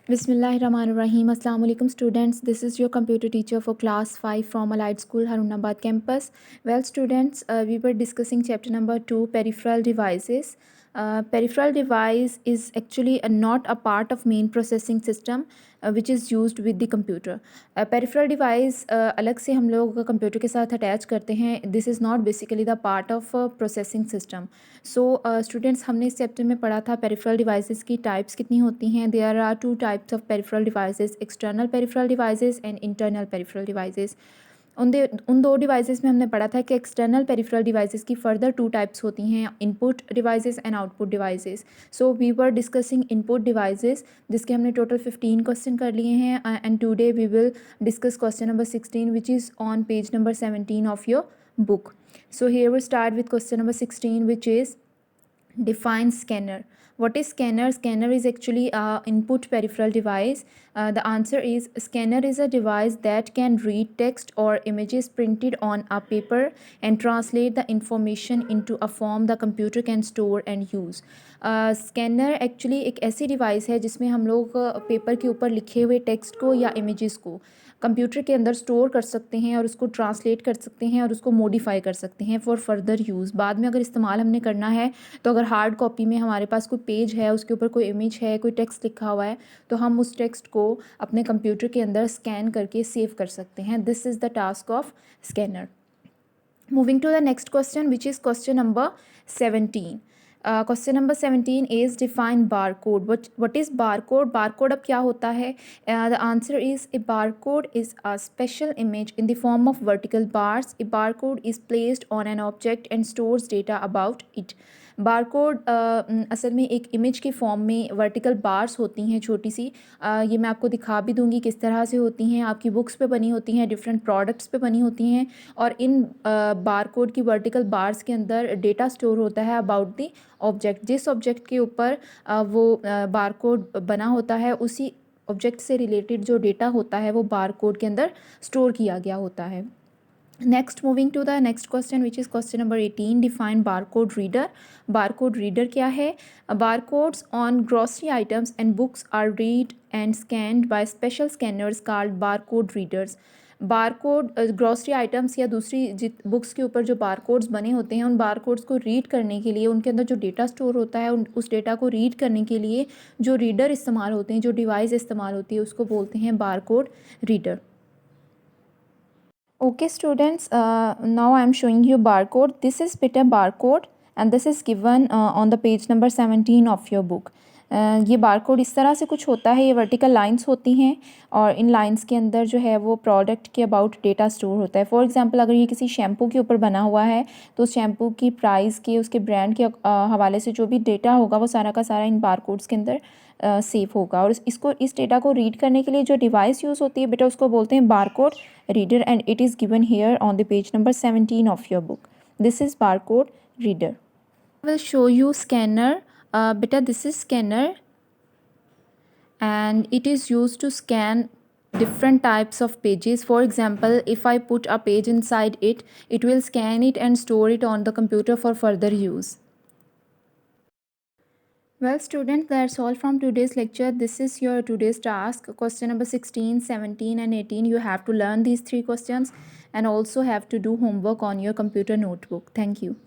Bismillahirrahmanirrahim. Assalamu alaikum students. This is your computer teacher for class 5 from Allied School, Harunabad campus. Well students, we were discussing chapter number 2, peripheral devices. Peripheral device is actually not a part of main processing system which is used with the computer. Peripheral device अलग से हम लोग computer के साथ attach करते हैं. This is not basically the part of processing system. So students हमने इस चैप्टर में पढ़ा था पेरिफेरल डिवाइसेस की टाइप्स कितनी होती हैं. There are two types of peripheral devices, external peripheral devices and internal peripheral devices. उन दो डिवाइसेस में हमने पढ़ा था कि एक्सटर्नल पेरिफेरल डिवाइसेस की फर्दर टू टाइप्स होती हैं, input devices and output devices. So we were discussing input devices जिसके हमने टोटल 15 क्वेश्चन कर लिए हैं and today we will discuss question number 16 which is on page number 17 of your book. So here we start with question number 16, which is define scanner. What is scanner? Scanner is actually a input peripheral device. The answer is scanner is a device that can read text or images printed on a paper and translate the information into a form the computer can store and use. Scanner actually एक ऐसी device है जिसमें हम लोग paper के ऊपर लिखे हुए टेक्स्ट को या इमेजेस को कंप्यूटर के अंदर स्टोर कर सकते हैं और उसको ट्रांसलेट कर सकते हैं और उसको मॉडिफाई कर सकते हैं फॉर फर्दर यूज़. बाद में अगर इस्तेमाल हमने करना है तो अगर हार्ड कॉपी में हमारे पास कोई पेज है, उसके ऊपर कोई इमेज है, कोई टेक्स्ट लिखा हुआ है, तो हम उस टेक्स्ट को अपने कंप्यूटर के अंदर स्कैन करके सेव कर सकते हैं. This is the task of scanner. Moving to the next question, which is question number 17. Question number 17 is define barcode. What is barcode? Barcode अब क्या होता है? The answer is a barcode is a special image in the form of vertical bars. A barcode is placed on an object and stores data about it. Barcode असल में एक image के form में vertical bars होती हैं छोटी सी. ये मैं आपको दिखा भी दूंगी किस तरह से होती हैं. आपकी बुक्स पे बनी होती हैं, डिफरेंट प्रोडक्ट्स पे बनी होती हैं और इन बारकोड की वर्टिकल बार्स के अंदर डेटा स्टोर होता है अबाउट द ऑब्जेक्ट. जिस ऑब्जेक्ट के ऊपर वो बारकोड बना होता है उसी ऑब्जेक्ट से रिलेटेड जो डेटा होता है वो बारकोड के अंदर स्टोर किया गया होता है. Next, moving to the next question, which is question number 18. Define barcode reader. Barcode reader क्या है? Barcodes on grocery items and books are read and scanned by special scanners called barcode readers. Barcode grocery items या दूसरी books के ऊपर जो barcodes बने होते हैं उन बारकोड्स को रीड करने के लिए, उनके अंदर जो डेटा स्टोर होता है उस डेटा को रीड करने के लिए जो रीडर इस्तेमाल होते हैं, जो डिवाइस इस्तेमाल होती है, उसको बोलते हैं barcode reader. Okay students, now I am showing you barcode. This is beta barcode and this is given on the page number 17 of your book. ये बारकोड इस तरह से कुछ होता है. ये वर्टिकल लाइंस होती हैं और इन लाइंस के अंदर जो है वो प्रोडक्ट के अबाउट डेटा स्टोर होता है. फॉर एग्जांपल अगर ये किसी शैम्पू के ऊपर बना हुआ है तो उस शैम्पू की प्राइस के, उसके ब्रांड के हवाले से जो भी डेटा होगा वो सारा का सारा इन बारकोड्स के अंदर सेव होगा. और इस डेटा को रीड करने के लिए जो डिवाइस यूज़ होती है बेटा उसको बोलते हैं barcode reader and it is given here on the page number 17 of your book. This is barcode reader. I will show you scanner. Beta, this is scanner and it is used to scan different types of pages. For example, if I put a page inside it, it will scan it and store it on the computer for further use. Well students, that's all from today's lecture. This is your today's task. Question number 16, 17 and 18. You have to learn these three questions and also have to do homework on your computer notebook. Thank you.